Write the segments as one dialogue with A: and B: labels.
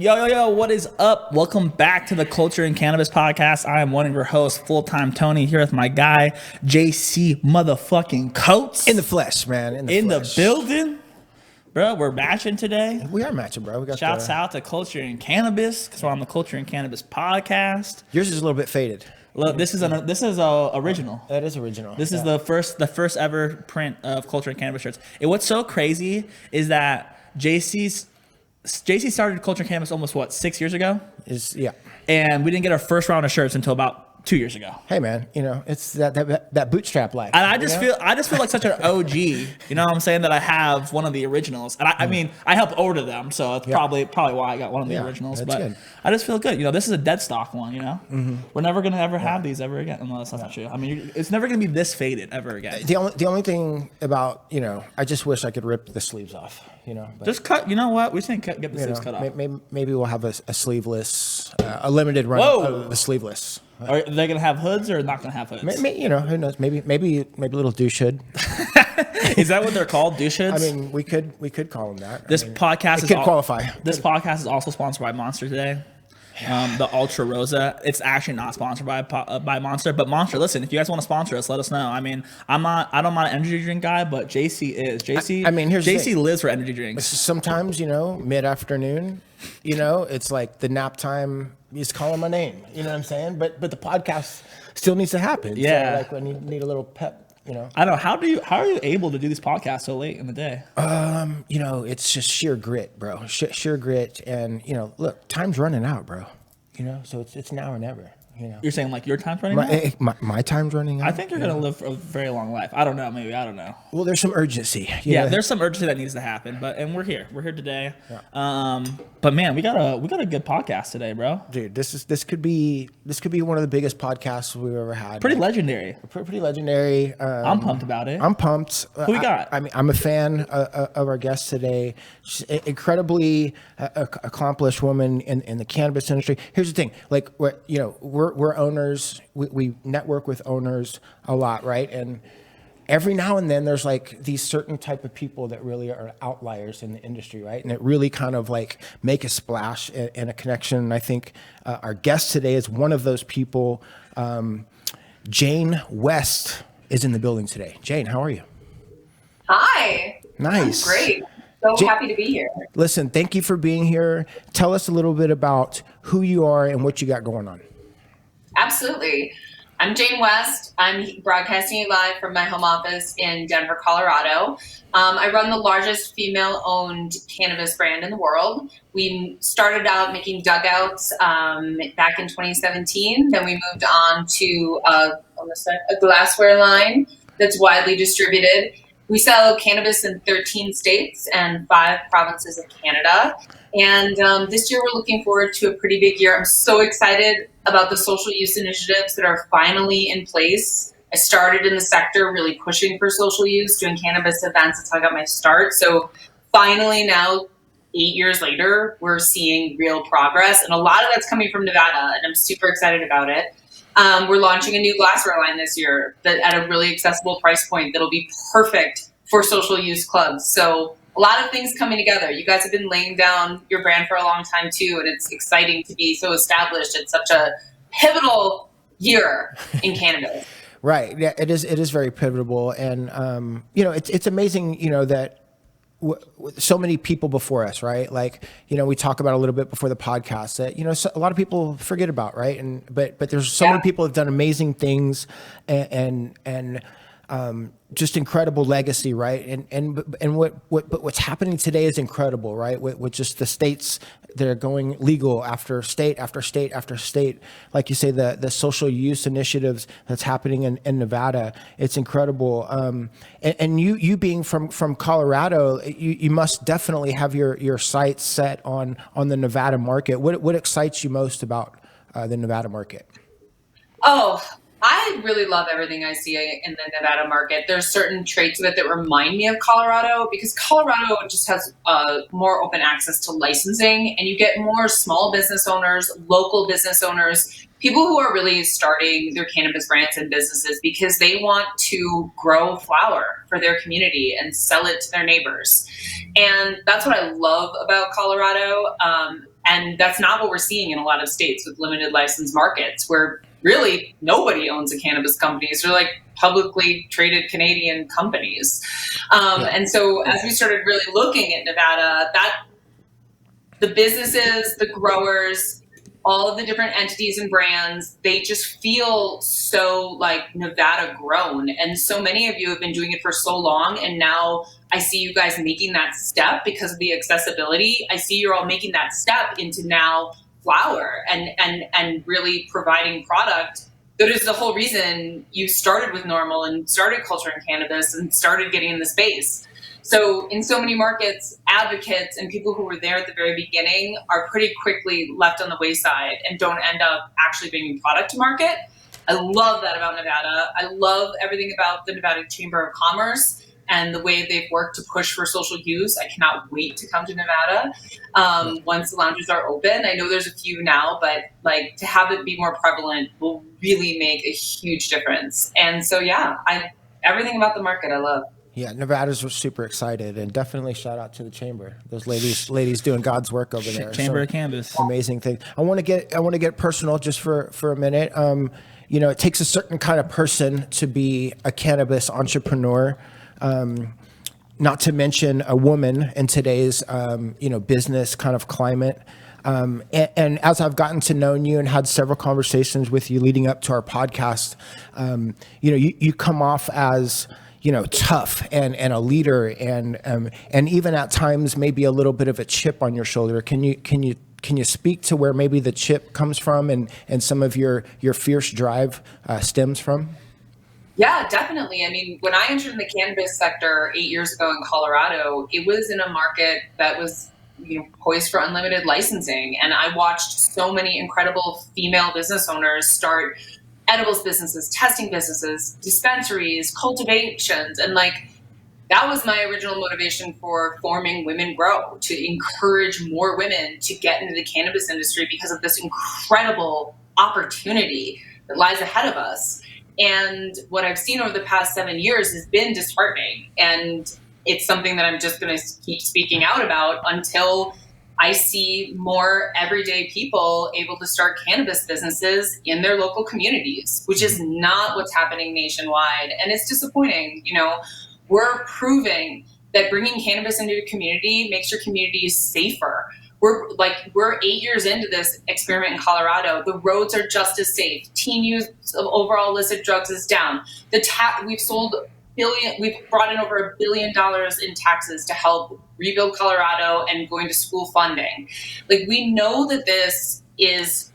A: Yo, what is up? Welcome back to the Culture and Cannabis Podcast. I am one of your hosts, Full-Time Tony, here with my guy, JC motherfucking Coates.
B: In the flesh, man. In
A: the building. Bro, we're matching today.
B: We are matching, bro. We got
A: Shouts out to Culture and Cannabis, because we're on the Culture and Cannabis Podcast.
B: Yours is a little bit faded.
A: Look, this is original.
B: That is original.
A: This is the first ever print of Culture and Cannabis shirts. And what's so crazy is that JC started Culture and Cannabis almost 6 years ago?
B: Yeah.
A: And we didn't get our first round of shirts until about 2 years ago.
B: Hey man, it's that bootstrap life.
A: And I just feel like such an OG. You know what I'm saying? That I have one of the originals. And I mean, I helped order them, so it's probably why I got one of the originals. But good. I just feel good. This is a dead stock one, Mm-hmm. We're never gonna ever have these ever again. No, that's not true. I mean, it's never gonna be this faded ever again.
B: The only thing about, I just wish I could rip the sleeves off. But,
A: just cut. You know what? We just get the sleeves cut off.
B: Maybe we'll have a sleeveless, a limited run of the sleeveless.
A: Are they gonna have hoods or not gonna have hoods?
B: Who knows? Maybe little douche hood.
A: Is that what they're called? Douche hoods?
B: I mean, we could call them that.
A: This podcast
B: could qualify.
A: This podcast is also sponsored by Monster today. The Ultra Rosa. It's actually not sponsored by Monster, but Monster. Listen, if you guys want to sponsor us, let us know. I mean, I don't mind an energy drink guy, but JC is. JC.
B: I mean, here's
A: JC lives for energy drinks.
B: Sometimes, mid-afternoon, it's like the nap time is calling my name. You know what I'm saying? But the podcast still needs to happen.
A: Yeah.
B: So, like when you need a little pep.
A: I don't know. How are you able to do these podcasts so late in the day?
B: It's just sheer grit, bro. Sheer grit, and look, time's running out, bro. So it's now or never.
A: You're saying like your time's running out?
B: My time's running out.
A: I think you're gonna live a very long life. I don't know. Maybe I don't know.
B: Well, there's some urgency.
A: There's some urgency that needs to happen. And we're here. We're here today. Yeah. But man, we got a good podcast today, bro.
B: Dude, this could be one of the biggest podcasts we've ever had.
A: Pretty legendary.
B: Pretty legendary.
A: I'm pumped about it.
B: I'm pumped.
A: Who we got?
B: I mean, I'm a fan of our guest today. She's an incredibly accomplished woman in the cannabis industry. Here's the thing, like we're owners. We network with owners a lot, right? And every now and then there's like these certain type of people that really are outliers in the industry, right? And it really kind of like make a splash and a connection. And I think our guest today is one of those people. Jane West is in the building today. Jane, how are you?
C: Hi.
B: Nice.
C: I'm great. So happy to be here.
B: Listen, thank you for being here. Tell us a little bit about who you are and what you got going on.
C: Absolutely. I'm Jane West. I'm broadcasting live from my home office in Denver, Colorado. I run the largest female-owned cannabis brand in the world. We started out making dugouts back in 2017. Then we moved on to a glassware line that's widely distributed. We sell cannabis in 13 states and 5 provinces of Canada. And this year we're looking forward to a pretty big year. I'm so excited about the social use initiatives that are finally in place. I started in the sector really pushing for social use, doing cannabis events. That's how I got my start. So finally now, 8 years later, we're seeing real progress. And a lot of that's coming from Nevada, and I'm super excited about it. We're launching a new glassware line this year at a really accessible price point that'll be perfect for social use clubs. So a lot of things coming together. You guys have been laying down your brand for a long time too, and it's exciting to be so established at such a pivotal year in cannabis.
B: Right. Yeah, it is very pivotal, and it's amazing, that so many people before us, right? Like, we talk about a little bit before the podcast that, so a lot of people forget about, right? But there's so many people have done amazing things and just incredible legacy, right? And what's happening today is incredible, right? With just the states that are going legal after state after state after state, like you say, the social use initiatives that's happening in Nevada, it's incredible. And you being from Colorado, you must definitely have your sights set on the Nevada market. What excites you most about the Nevada market?
C: Oh, I really love everything I see in the Nevada market. There's certain traits of it that remind me of Colorado, because Colorado just has more open access to licensing, and you get more small business owners, local business owners, people who are really starting their cannabis brands and businesses because they want to grow flower for their community and sell it to their neighbors. And that's what I love about Colorado. And that's not what we're seeing in a lot of states with limited license markets, where really nobody owns a cannabis company. They're like publicly traded Canadian companies. And so as we started really looking at Nevada, that the businesses, the growers, all of the different entities and brands, they just feel so like Nevada grown. And so many of you have been doing it for so long. And now I see you guys making that step because of the accessibility. I see you're all making that step into now flower and really providing product. That is the whole reason you started with Normal and started culturing cannabis and started getting in the space. So in so many markets, advocates and people who were there at the very beginning are pretty quickly left on the wayside and don't end up actually bringing product to market. I love that about Nevada. I love everything about the Nevada Chamber of Commerce and the way they've worked to push for social use. I cannot wait to come to Nevada once the lounges are open. I know there's a few now, but like to have it be more prevalent will really make a huge difference. And so, yeah, everything about the market I love.
B: Yeah, Nevada's super excited, and definitely shout out to the chamber. Those ladies doing God's work over there.
A: Chamber of Cannabis,
B: amazing thing. I want to get personal just for a minute. It takes a certain kind of person to be a cannabis entrepreneur. Not to mention a woman in today's business kind of climate. And as I've gotten to know you and had several conversations with you leading up to our podcast, you come off as tough and a leader and even at times maybe a little bit of a chip on your shoulder. Can you speak to where maybe the chip comes from and some of your fierce drive stems from?
C: Yeah, definitely. I mean, when I entered in the cannabis sector 8 years ago in Colorado, it was in a market that was poised for unlimited licensing. And I watched so many incredible female business owners start edibles businesses, testing businesses, dispensaries, cultivations. And that was my original motivation for forming Women Grow, to encourage more women to get into the cannabis industry because of this incredible opportunity that lies ahead of us. And what I've seen over the past 7 years has been disheartening. And it's something that I'm just going to keep speaking out about until I see more everyday people able to start cannabis businesses in their local communities, which is not what's happening nationwide. And it's disappointing. We're proving that bringing cannabis into a community makes your communities safer. We're 8 years into this experiment in Colorado. The roads are just as safe. Teen use of overall illicit drugs is down. We've brought in over $1 billion in taxes to help rebuild Colorado and going to school funding. We know that this is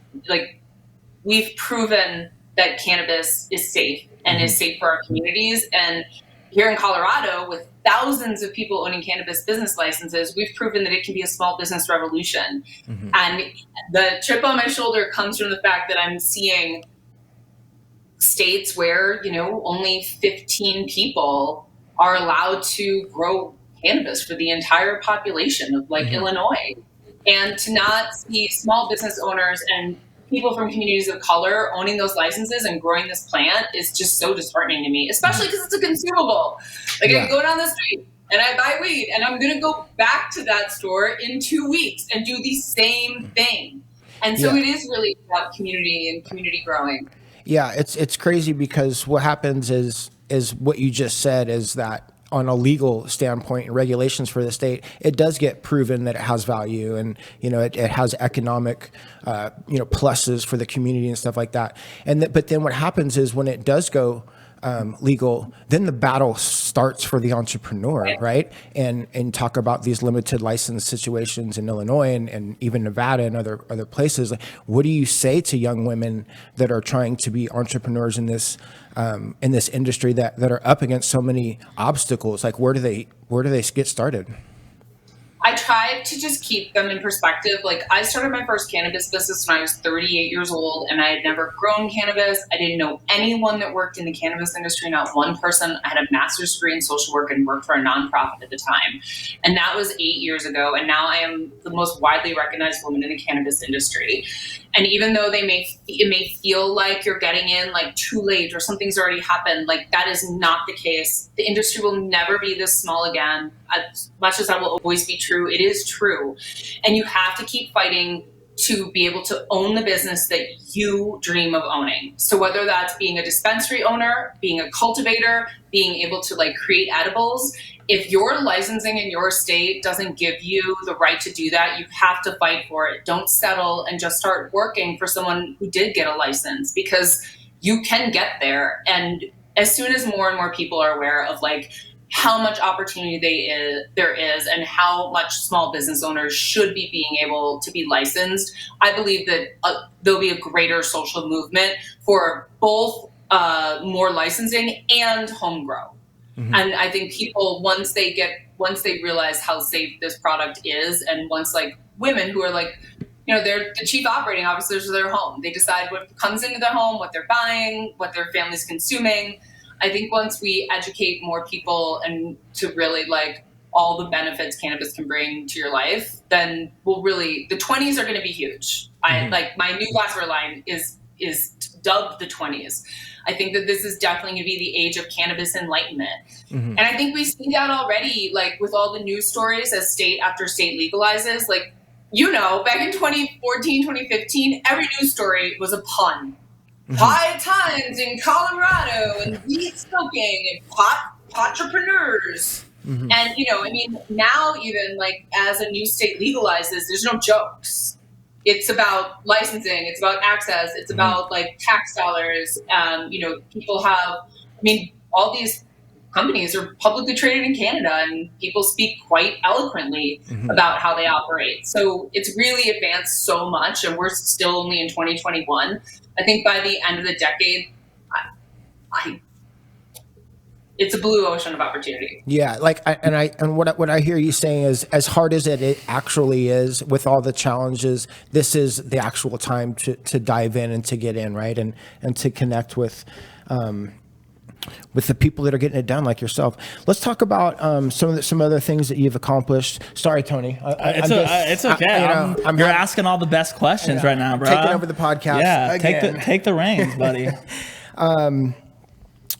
C: we've proven that cannabis is safe and is safe for our communities. And here in Colorado, with thousands of people owning cannabis business licenses, we've proven that it can be a small business revolution. Mm-hmm. And the chip on my shoulder comes from the fact that I'm seeing states where, only 15 people are allowed to grow cannabis for the entire population of Illinois. And to not see small business owners and people from communities of color owning those licenses and growing this plant is just so disheartening to me, especially because it's a consumable. I can go down the street and I buy weed and I'm going to go back to that store in 2 weeks and do the same thing. And so it is really about community and community growing.
B: Yeah, it's crazy because what happens is what you just said is that on a legal standpoint and regulations for the state, it does get proven that it has value and, it has economic, pluses for the community and stuff like that. But then what happens is when it does go legal, then the battle starts for the entrepreneur, right? And talk about these limited license situations in Illinois and even Nevada and other places. What do you say to young women that are trying to be entrepreneurs in this industry that are up against so many obstacles? Where do they get started?
C: I try to just keep them in perspective. Like, I started my first cannabis business when I was 38 years old, and I had never grown cannabis. I didn't know anyone that worked in the cannabis industry, not one person. I had a master's degree in social work and worked for a nonprofit at the time. And that was 8 years ago. And now I am the most widely recognized woman in the cannabis industry. And even though it may feel like you're getting in like too late or something's already happened, like that is not the case. The industry will never be this small again. As much as that will always be true, it is true. And you have to keep fighting to be able to own the business that you dream of owning. So whether that's being a dispensary owner, being a cultivator, being able to like create edibles, if your licensing in your state doesn't give you the right to do that, you have to fight for it. Don't settle and just start working for someone who did get a license, because you can get there. And as soon as more and more people are aware of like how much opportunity there is and how much small business owners should be being able to be licensed, I believe that there'll be a greater social movement for both more licensing and home grow. Mm-hmm. And I think people, once they realize how safe this product is, and once like women who are like, you know, they're the chief operating officers of their home, they decide what comes into their home, what they're buying, what their family's consuming. I think once we educate more people and to really like all the benefits cannabis can bring to your life, then we'll really, the 20s are going to be huge. Mm-hmm. I like my new glassware line is dubbed the 20s. I think that this is definitely going to be the age of cannabis enlightenment. Mm-hmm. And I think we see that already, like with all the news stories as state after state legalizes. Like, you know, back in 2014, 2015, every news story was a pun. Mm-hmm. High times in Colorado and weed smoking and pot entrepreneurs. Mm-hmm. And, you know, I mean, now even like as a new state legalizes, there's no jokes. It's about licensing. It's about access. It's about like tax dollars. You know, people have, I mean, all these companies are publicly traded in Canada, and people speak quite eloquently about how they operate. So it's really advanced so much, and we're still only in 2021. I think by the end of the decade, it's a blue ocean of opportunity.
B: Yeah, like, what I hear you saying is, as hard as it actually is, with all the challenges, this is the actual time to dive in and to get in, right, and to connect with the people that are getting it done, like yourself. Let's talk about some other things that you've accomplished. Sorry, Tony.
A: It's okay. You're asking all the best questions right now, bro.
B: Taking over the podcast.
A: Yeah, take the reins, buddy.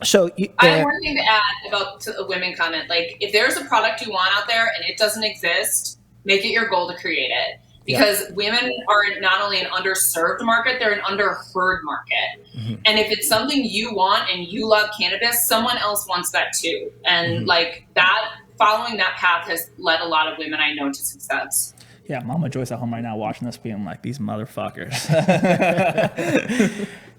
B: So
C: I have one thing to add about a women comment. Like, if there's a product you want out there and it doesn't exist, make it your goal to create it. Because women are not only an underserved market, they're an underheard market. Mm-hmm. And if it's something you want and you love cannabis, someone else wants that too. And like that, following that path has led a lot of women I know to success.
A: Yeah, Mama Joy's at home right now watching this being like, these motherfuckers.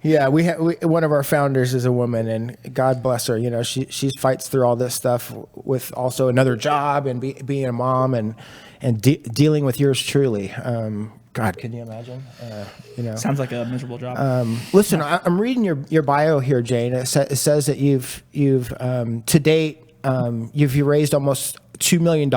B: Yeah, we one of our founders is a woman, and God bless her. You know, she fights through all this stuff with also another job and being a mom and dealing with yours truly. God, can you imagine? You know,
A: sounds like a miserable job.
B: Listen, I'm reading your bio here, Jane. It says that you've to date you've raised almost $2 million.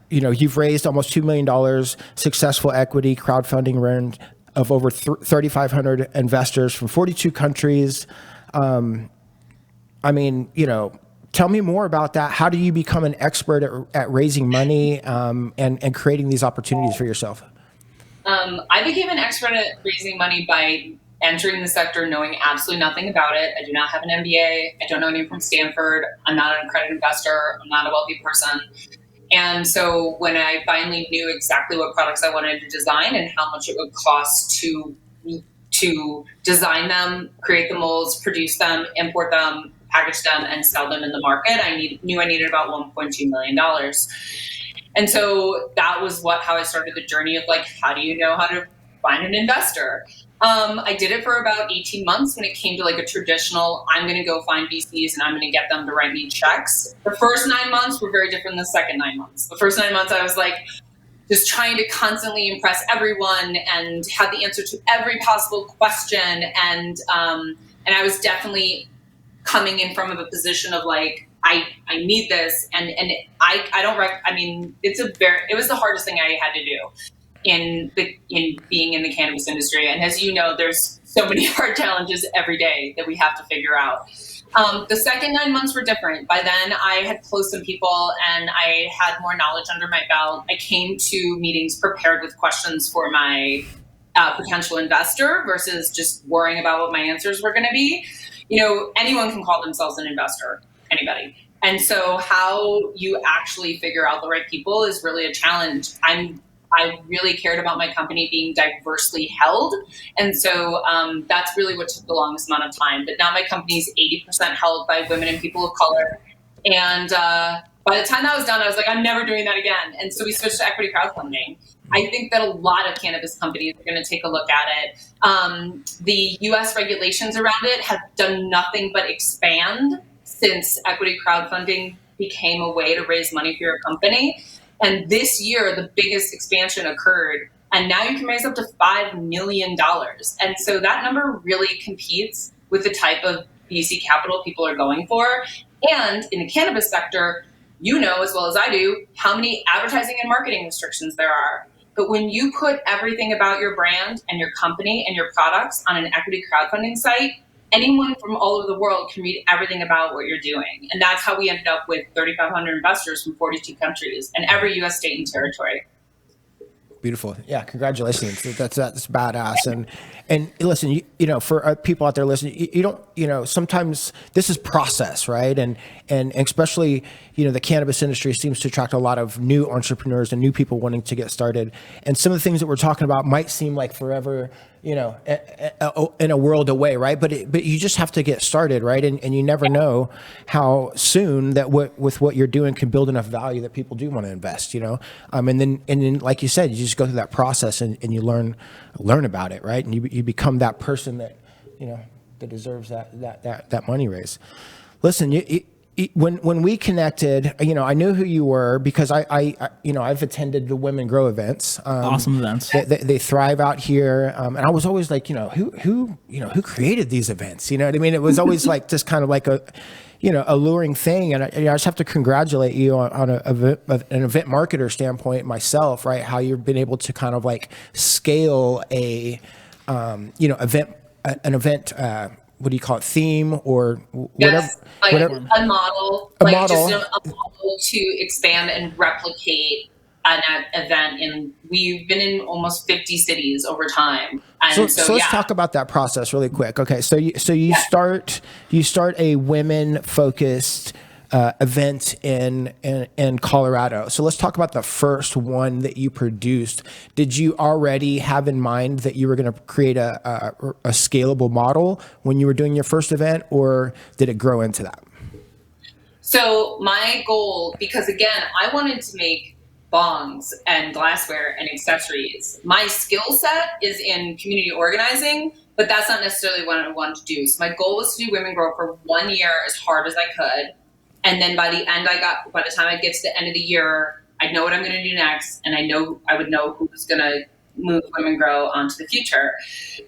B: You know, you've raised almost $2 million successful equity crowdfunding round of over 3,500 investors from 42 countries. I mean, you know, tell me more about that. How do you become an expert at raising money and creating these opportunities for yourself?
C: I became an expert at raising money by entering the sector knowing absolutely nothing about it. I do not have an MBA. I don't know anyone from Stanford. I'm not an accredited investor. I'm not a wealthy person. And so when I finally knew exactly what products I wanted to design and how much it would cost to design them, create the molds, produce them, import them, package them, and sell them in the market, I knew I needed about $1.2 million. And so that was how I started the journey of like, how do you know how to find an investor? I did it for about 18 months when it came to like a traditional, I'm going to go find VCs and I'm going to get them to write me checks. The first 9 months were very different than the second 9 months. The first 9 months I was like just trying to constantly impress everyone and have the answer to every possible question. And I was definitely coming in from a position of like, I need this. And I don't, I mean, it was the hardest thing I had to do in being in the cannabis industry. And as you know, there's so many hard challenges every day that we have to figure out. The second 9 months were different. By then I had closed some people and I had more knowledge under my belt. I came to meetings prepared with questions for my potential investor versus just worrying about what my answers were going to be. You know, anyone can call themselves an investor, anybody. And so how you actually figure out the right people is really a challenge. I really cared about my company being diversely held. And so that's really what took the longest amount of time. But now my company is 80% held by women and people of color. And by the time that was done, I was like, I'm never doing that again. And so we switched to equity crowdfunding. I think that a lot of cannabis companies are going to take a look at it. The US regulations around it have done nothing but expand since equity crowdfunding became a way to raise money for your company. And this year, the biggest expansion occurred. And now you can raise up to $5 million. And so that number really competes with the type of VC capital people are going for. And in the cannabis sector, you know as well as I do how many advertising and marketing restrictions there are. But when you put everything about your brand and your company and your products on an equity crowdfunding site, anyone from all over the world can read everything about what you're doing. And that's how we ended up with 3,500 investors from 42 countries and every U.S. state and territory.
B: Beautiful. Yeah. Congratulations. That's badass. And listen, you know, for people out there listening, you don't, you know, sometimes this is process, right? And especially, you know, the cannabis industry seems to attract a lot of new entrepreneurs and new people wanting to get started. And some of the things that we're talking about might seem like forever, you know, in a world away, right? But you just have to get started, right? And you never know how soon that with what you're doing can build enough value that people do want to invest, you know? And then like you said, you just go through that process and you learn about it, right? And you become that person that, you know, that deserves that money raise. Listen, when we connected, you know, I knew who you were because I you know, I've attended the Women Grow events.
A: Awesome events.
B: They thrive out here. And I was always like, you know, who created these events? You know what I mean? It was always like just kind of like a, you know, alluring thing. And I just have to congratulate you on an event marketer standpoint myself, right? How you've been able to kind of like scale an event, what do you call it, theme or whatever?
C: Yes, like
B: whatever.
C: a model, just a model to expand and replicate an event. And we've been in almost 50 cities over time. And
B: so let's talk about that process really quick. Okay, so you start a women focused event in Colorado. So let's talk about the first one that you produced. Did you already have in mind that you were going to create a scalable model when you were doing your first event, or did it grow into that?
C: So my goal, because again, I wanted to make bongs and glassware and accessories. My skill set is in community organizing, but that's not necessarily what I wanted to do. So my goal was to do Women Grow for 1 year as hard as I could. And then by the time I get to the end of the year, I know what I'm going to do next. And I would know who's going to move Women Grow onto the future.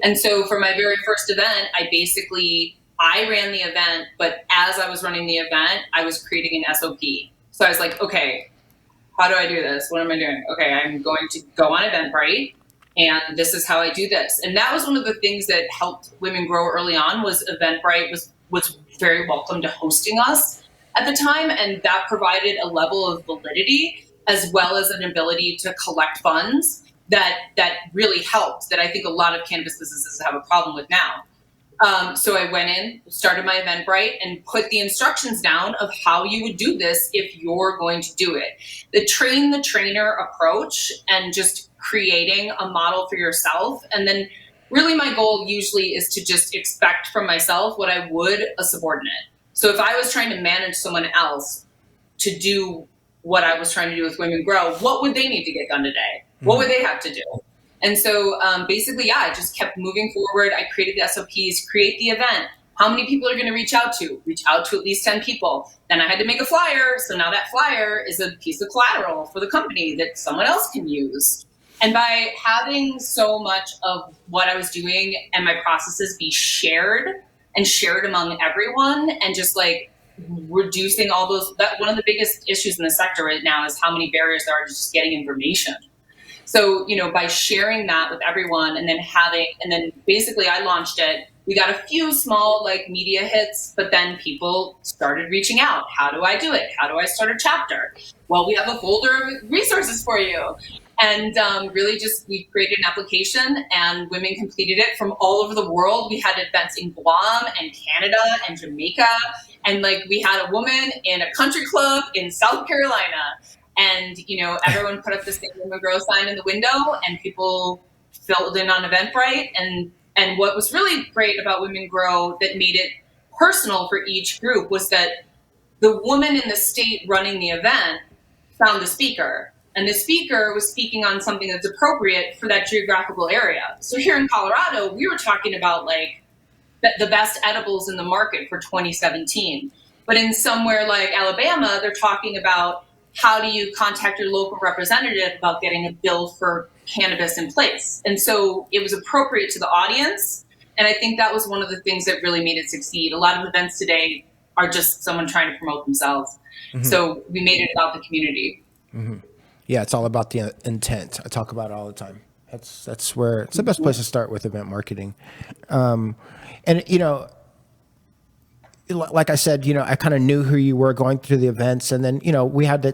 C: And so for my very first event, I ran the event, but as I was running the event, I was creating an SOP. So I was like, okay, how do I do this? What am I doing? Okay, I'm going to go on Eventbrite, and this is how I do this. And that was one of the things that helped Women Grow early on. Was Eventbrite was very welcome to hosting us at the time, and that provided a level of validity as well as an ability to collect funds that really helped, that I think a lot of cannabis businesses have a problem with now. So I went in, started my Eventbrite, and put the instructions down of how you would do this if you're going to do it. The train the trainer approach and just creating a model for yourself. And then really my goal usually is to just expect from myself what I would a subordinate. So if I was trying to manage someone else to do what I was trying to do with Women Grow, what would they need to get done today? What would they have to do? And so basically, I just kept moving forward. I created the SOPs, create the event. How many people are going to reach out to? Reach out to at least 10 people. Then I had to make a flyer. So now that flyer is a piece of collateral for the company that someone else can use. And by having so much of what I was doing and my processes be shared and shared among everyone, and just like reducing all those. That one of the biggest issues in the sector right now is how many barriers there are to just getting information. So, by sharing that with everyone and then basically I launched it. We got a few small media hits, but then people started reaching out. How do I do it? How do I start a chapter? Well, we have a folder of resources for you. And really we created an application and women completed it from all over the world. We had events in Guam and Canada and Jamaica. And we had a woman in a country club in South Carolina. And, everyone put up the same Women Grow sign in the window and people filled in on Eventbrite. And what was really great about Women Grow that made it personal for each group was that the woman in the state running the event found the speaker. And the speaker was speaking on something that's appropriate for that geographical area. So here in Colorado, we were talking about the best edibles in the market for 2017. But in somewhere like Alabama, they're talking about how do you contact your local representative about getting a bill for cannabis in place? And so it was appropriate to the audience. And I think that was one of the things that really made it succeed. A lot of events today are just someone trying to promote themselves. Mm-hmm. So we made it about the community.
B: Mm-hmm. Yeah, it's all about the intent. I talk about it all the time. That's where it's the best place to start with event marketing. Like I said, I kind of knew who you were going through the events, and then we had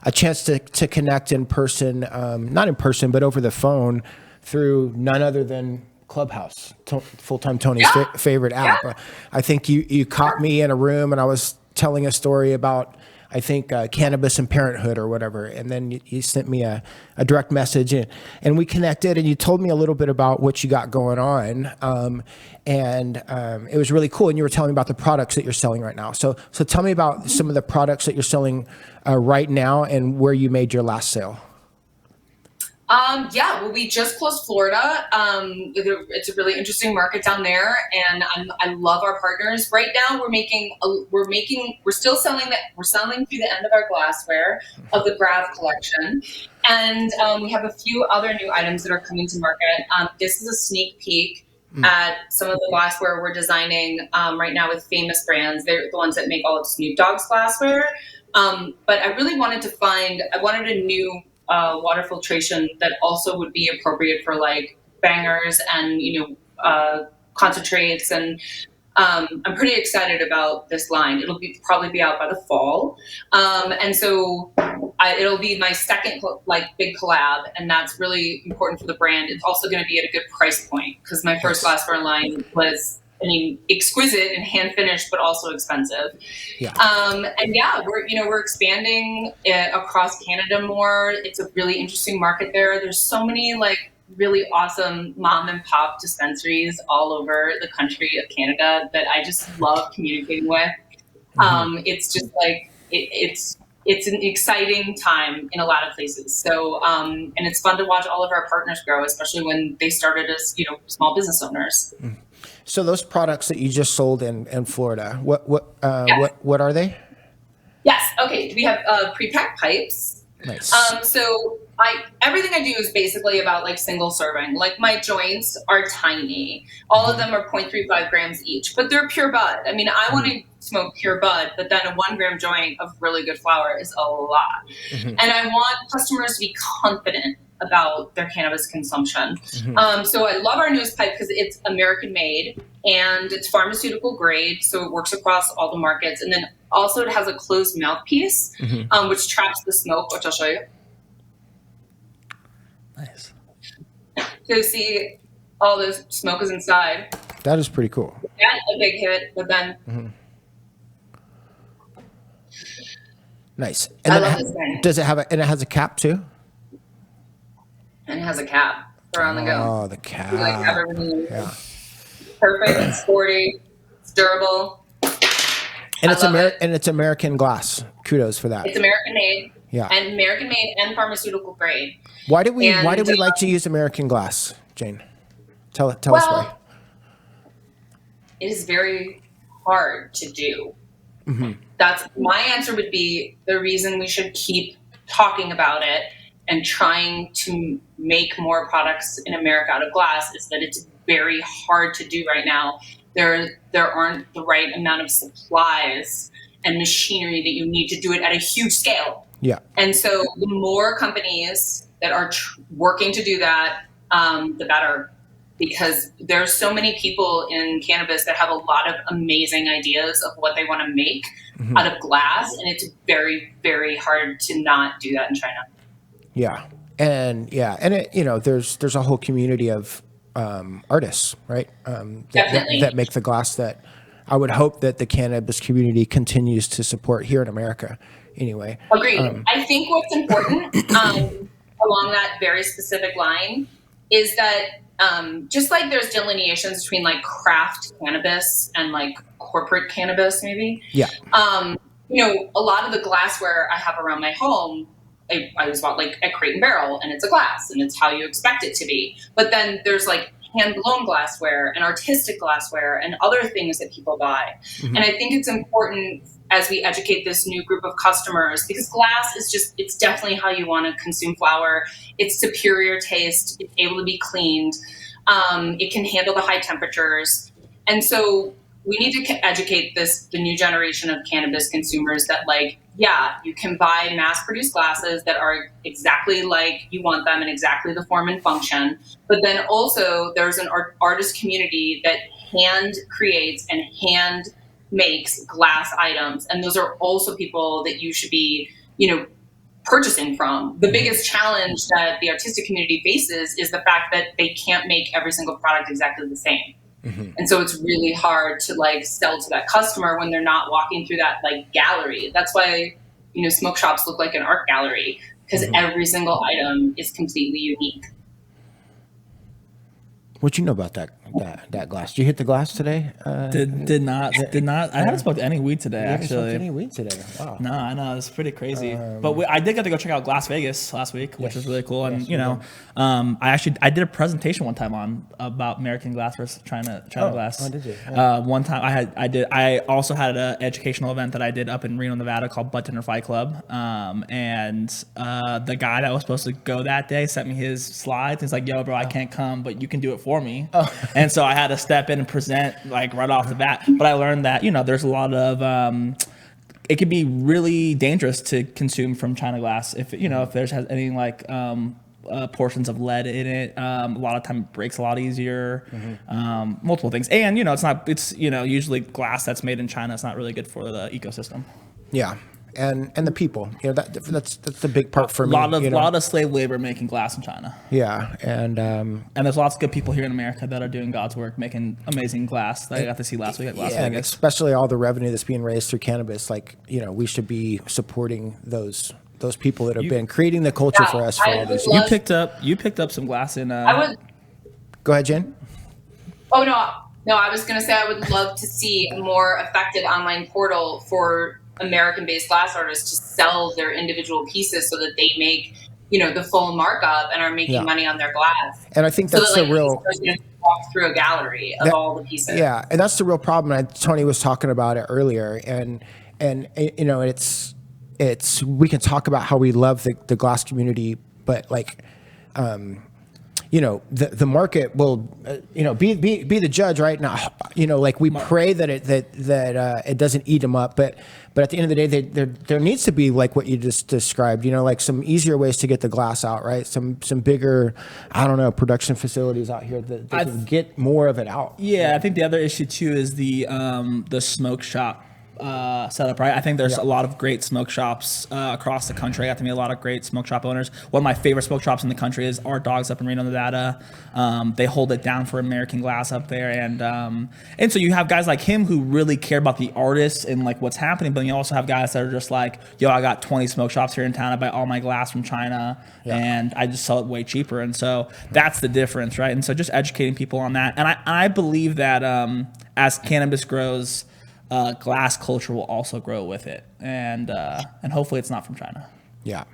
B: a chance to connect in person, not in person, but over the phone through none other than Clubhouse, full-time Tony's favorite app. Yeah. I think you caught me in a room, and I was telling a story about, I think, cannabis and parenthood or whatever. And then you sent me a direct message and we connected, and you told me a little bit about what you got going on. It was really cool. And you were telling me about the products that you're selling right now. So tell me about some of the products that you're selling right now and where you made your last sale.
C: Well, we just closed Florida. It's a really interesting market down there, and I love our partners. Right now, we're still selling that. We're selling through the end of our glassware of the Grav collection, and we have a few other new items that are coming to market. This is a sneak peek at some of the glassware we're designing right now with famous brands. They're the ones that make all of Snoop Dogg's glassware. But I really wanted a new water filtration that also would be appropriate for bangers and concentrates, and I'm pretty excited about this line. It'll probably be out by the fall, and so it'll be my second big collab, and that's really important for the brand. It's also going to be at a good price point because my first glassware line was exquisite and hand finished, but also expensive. Yeah. We're expanding across Canada more. It's a really interesting market there. There's so many really awesome mom and pop dispensaries all over the country of Canada that I just love communicating with. It's just it's an exciting time in a lot of places. So, and it's fun to watch all of our partners grow, especially when they started as, small business owners.
B: So those products that you just sold in Florida, what are they?
C: Yes. Okay. We have pre-packed pipes.
B: Nice.
C: So everything I do is basically about single serving. My joints are tiny. All of them are 0.35 grams each, but they're pure bud. I mean, I want to smoke pure bud, but then a 1 gram joint of really good flower is a lot. Mm-hmm. And I want customers to be confident about their cannabis consumption. Mm-hmm. So I love our newest pipe because it's American made and it's pharmaceutical grade. So it works across all the markets. And then also it has a closed mouthpiece, which traps the smoke, which I'll show you.
B: Nice.
C: So you see all the smoke is inside.
B: That is pretty cool.
C: Yeah, a big hit, but then.
B: Mm-hmm. Nice. And
C: I love this thing.
B: Does it have and it has a cap too?
C: And it has a cap for on the go.
B: Oh, the cap.
C: Yeah. Perfect. It's sporty. It's durable.
B: And it's American glass. Kudos for that.
C: It's American made.
B: Yeah.
C: And American made and pharmaceutical grade.
B: Why do we like to use American glass, Jane? Tell us why.
C: It is very hard to do.
B: Mm-hmm.
C: That's my answer would be the reason we should keep talking about it and trying to make more products in America out of glass is that it's very hard to do right now. there aren't the right amount of supplies and machinery that you need to do it at a huge scale.
B: Yeah.
C: And so the more companies that are working to do that, the better, because there's so many people in cannabis that have a lot of amazing ideas of what they want to make out of glass. And it's very, very hard to not do that in China.
B: Yeah. And it, you know, there's a whole community of artists, right? That make the glass that I would hope that the cannabis community continues to support here in America. Anyway.
C: Agreed. I think what's important along that very specific line is that just like there's delineations between like craft cannabis and like corporate cannabis, maybe.
B: Yeah.
C: You know, a lot of the glassware I have around my home, I was bought like at Crate and Barrel, and it's a glass, and it's how you expect it to be. But then there's like hand-blown glassware and artistic glassware and other things that people buy. And I think it's important as we educate this new group of customers, because glass is just, it's definitely how you want to consume flower. It's superior taste. It's able to be cleaned. It can handle the high temperatures. And so we need to educate the new generation of cannabis consumers that, like, yeah, you can buy mass-produced glasses that are exactly like you want them and exactly the form and function. But then also there's an artist community that hand creates and hand makes glass items. And those are also people that you should be, you know, purchasing from. The biggest challenge that the artistic community faces is the fact that they can't make every single product exactly the same. And so it's really hard to like sell to that customer when they're not walking through that like gallery. That's why, you know, smoke shops look like an art gallery, because every single item is completely unique.
B: What you know about that glass? Did you hit the glass today?
A: Did not. I haven't smoked any weed today.
B: You haven't
A: actually,
B: smoked any weed today. Wow.
A: No, I know, it's pretty crazy. But I did get to go check out Glass Vegas last week, which was really cool. And you know, I did a presentation one time about American glass versus China glass.
B: Oh, did you? Yeah.
A: One time I also had an educational event that I did up in Reno, Nevada called Butt Dinner Fight Club. And the guy that was supposed to go that day sent me his slides. He's like, "Yo, bro, I can't come, but you can do it for me." And so I had to step in and present like right off the bat. But I learned that, you know, there's a lot of it can be really dangerous to consume from China glass if there's any like portions of lead in it. A lot of time it breaks a lot easier. Multiple things, and you know, it's usually glass that's made in China. It's not really good for the ecosystem.
B: Yeah. And the people, you know, that's the big part for me.
A: A lot of slave labor making glass in China.
B: Yeah, and
A: there's lots of good people here in America that are doing God's work, making amazing glass that I got to see last week at Las Vegas.
B: And especially all the revenue that's being raised through cannabis, like, you know, we should be supporting those people that have been creating the culture for us for all these years.
A: You picked up some glass in.
B: Go ahead, Jen.
C: Oh no, I was going to say I would love to see a more effective online portal for American-based glass artists to sell their individual pieces so that they make, you know, the full markup and are making money on their glass.
B: And I think that's the real
C: walk through a gallery of all the pieces.
B: Yeah, and that's the real problem. Tony was talking about it earlier, and you know, it's we can talk about how we love the glass community, but like, you know, the market will, you know, be the judge, right? Now, you know, like we pray that it doesn't eat them up, but at the end of the day, there needs to be like what you just described, you know, like some easier ways to get the glass out, right? Some bigger, I don't know, production facilities out here that can get more of it out.
A: Yeah, I think the other issue too is the smoke shop setup, right? I think there's a lot of great smoke shops across the country. I got to meet a lot of great smoke shop owners. One of my favorite smoke shops in the country is Art Dogs up in Reno, Nevada. They hold it down for American glass up there, and so you have guys like him who really care about the artists and like what's happening, but you also have guys that are just like, yo, I got 20 smoke shops here in town. I buy all my glass from China, and I just sell it way cheaper. And so that's the difference, right? And so just educating people on that. And I believe that as cannabis grows, glass culture will also grow with it, and hopefully it's not from China.
B: Yeah.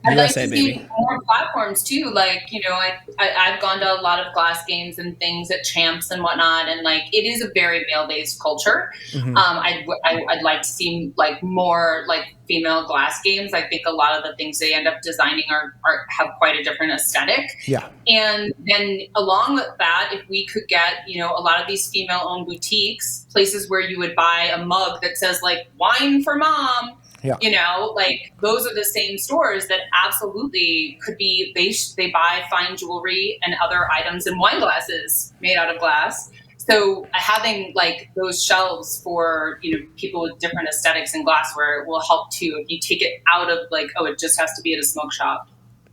C: I'd like
A: USA,
C: to
A: baby.
C: see more platforms too. Like, you know, I've gone to a lot of glass games and things at Champs and whatnot, and like it is a very male-based culture. I'd like to see like more like female glass games. I think a lot of the things they end up designing are have quite a different aesthetic.
B: Yeah.
C: And then along with that, if we could get, you know, a lot of these female-owned boutiques, places where you would buy a mug that says like "Wine for Mom."
B: Yeah.
C: You know, like those are the same stores that absolutely could be, they buy fine jewelry and other items in wine glasses made out of glass. So having like those shelves for, you know, people with different aesthetics in glassware will help too. If you take it out of like, oh, it just has to be at a smoke shop.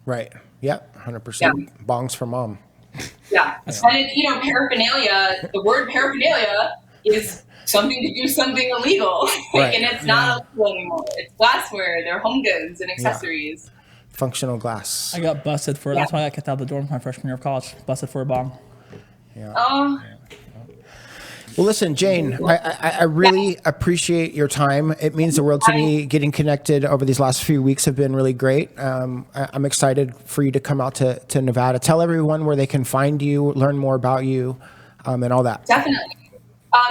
B: Right. Yeah. 100%. Bongs for mom.
C: Yeah. And it, you know, paraphernalia, the word paraphernalia is something to do something illegal.
B: Right.
C: And it's not illegal anymore. It's glassware. They're home goods and accessories.
B: Yeah. Functional glass.
A: I got busted for that's why I got kicked out of the dorm my freshman year of college. Busted for a bong.
B: Yeah.
C: Oh.
B: Well, listen, Jane, I really appreciate your time. It means the world to me. Getting connected over these last few weeks have been really great. I'm excited for you to come out to Nevada. Tell everyone where they can find you, learn more about you, and all that.
C: Definitely.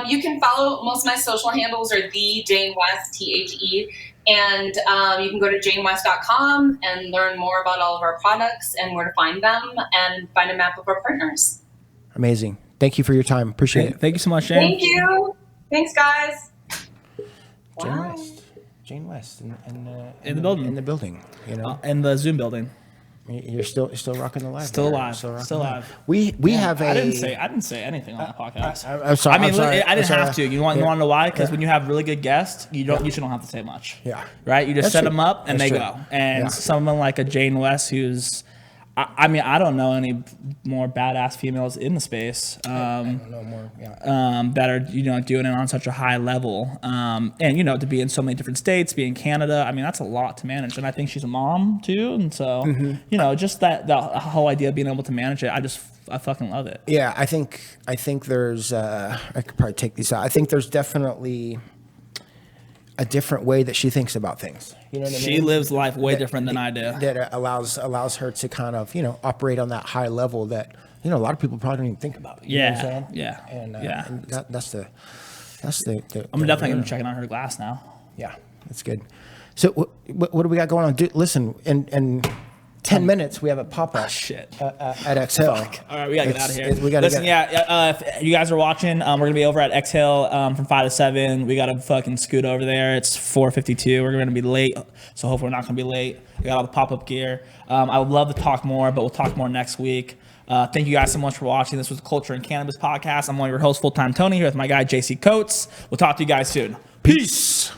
C: You can follow, most of my social handles are the Jane West, THE, and you can go to janewest.com and learn more about all of our products and where to find them and find a map of our partners.
B: Amazing. Thank you for your time. Appreciate it.
A: Thank you so much, Jane.
C: Thank you. Thanks, guys.
B: Jane West. Jane West
A: in the building.
B: In the building, you know.
A: In the Zoom building.
B: You're still rocking the live.
A: Still alive. Still alive.
B: We have a.
A: I didn't say anything on that podcast.
B: I'm sorry.
A: I mean,
B: I'm sorry.
A: I didn't have to. You want to know why? Because
B: Yeah.
A: when you have really good guests, you usually don't have to say much.
B: Yeah.
A: Right. You just
B: That's
A: set
B: true.
A: them up and
B: That's
A: they
B: true.
A: go. And
B: Yeah.
A: someone like a Jane West, who's, I mean, I don't know any more badass females in the space.
B: I don't know more. Yeah.
A: That are, you know, doing it on such a high level. And, you know, to be in so many different states, be in Canada, I mean, that's a lot to manage. And I think she's a mom too. And so, you know, just the whole idea of being able to manage it, I fucking love it.
B: Yeah, I think there's. I could probably take these out. I think there's definitely a different way that she thinks about things. You know what I mean?
A: She lives life way different than I do.
B: That allows her to kind of, you know, operate on that high level that, you know, a lot of people probably don't even think about. You know what I'm saying?
A: Yeah.
B: And that's the.
A: I'm definitely gonna be checking out her glass now.
B: Yeah, that's good. So what do we got going on? Listen, in 10 minutes we have a pop-up.
A: Shit.
B: At Exhale.
A: All right, we gotta get out of here.
B: We gotta
A: Listen, if you guys are watching, we're gonna be over at Exhale from 5 to 7. We gotta fucking scoot over there. It's 4:52. We're gonna be late, so hopefully we're not gonna be late. We got all the pop-up gear. I would love to talk more, but we'll talk more next week. Thank you guys so much for watching. This was the Culture and Cannabis Podcast. I'm one of your hosts, Full Time Tony, here with my guy JC Coates. We'll talk to you guys soon. Peace.